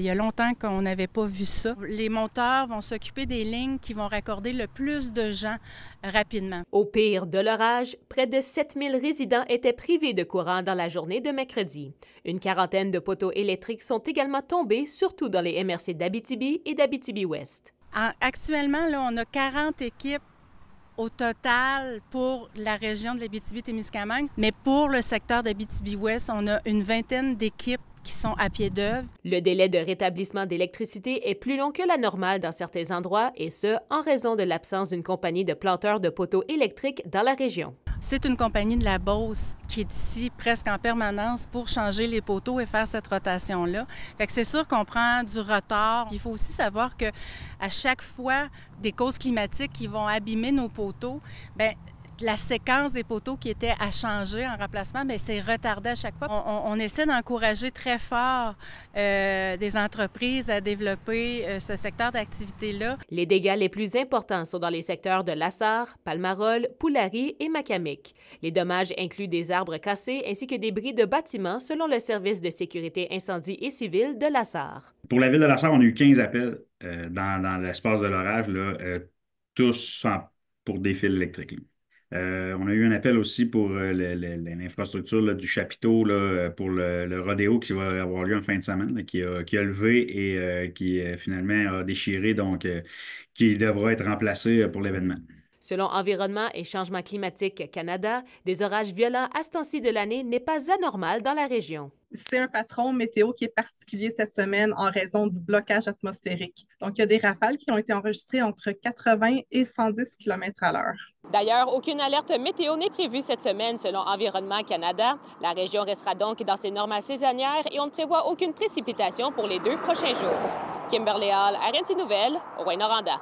Il y a longtemps qu'on n'avait pas vu ça. Les monteurs vont s'occuper des lignes qui vont raccorder le plus de gens rapidement. Au pire de l'orage, près de 7000 résidents étaient privés de courant dans la journée de mercredi. Une quarantaine de poteaux électriques sont également tombés, surtout dans les MRC d'Abitibi et d'Abitibi-Ouest. Actuellement, là, on a 40 équipes au total pour la région de l'Abitibi-Témiscamingue, mais pour le secteur d'Abitibi-Ouest, on a une vingtaine d'équipes qui sont à pied d'œuvre. Le délai de rétablissement d'électricité est plus long que la normale dans certains endroits, et ce, en raison de l'absence d'une compagnie de planteurs de poteaux électriques dans la région. C'est une compagnie de la Beauce qui est ici presque en permanence pour changer les poteaux et faire cette rotation-là. Fait que c'est sûr qu'on prend du retard. Il faut aussi savoir que à chaque fois des causes climatiques qui vont abîmer nos poteaux, bien, la séquence des poteaux qui était à changer en remplacement, bien, c'est retardé à chaque fois. On essaie d'encourager très fort des entreprises à développer ce secteur d'activité-là. Les dégâts les plus importants sont dans les secteurs de Lassar, Palmarol, Poulari et Macamic. Les dommages incluent des arbres cassés ainsi que des bris de bâtiments selon le service de sécurité incendie et civile de Lassar. Pour la ville de Lassar, on a eu 15 appels dans l'espace de l'orage, tous pour des fils électriques. On a eu un appel aussi pour l'infrastructure du chapiteau pour le rodéo qui va avoir lieu en fin de semaine, qui a levé et qui finalement a déchiré, donc qui devra être remplacé pour l'événement. Selon Environnement et Changement climatique Canada, des orages violents à ce temps-ci de l'année n'est pas anormal dans la région. C'est un patron météo qui est particulier cette semaine en raison du blocage atmosphérique. Donc, il y a des rafales qui ont été enregistrées entre 80 et 110 km/h. D'ailleurs, aucune alerte météo n'est prévue cette semaine selon Environnement Canada. La région restera donc dans ses normales saisonnières et on ne prévoit aucune précipitation pour les 2 prochains jours. Kimberly Hall, RNC Nouvelles, Rouyn-Noranda.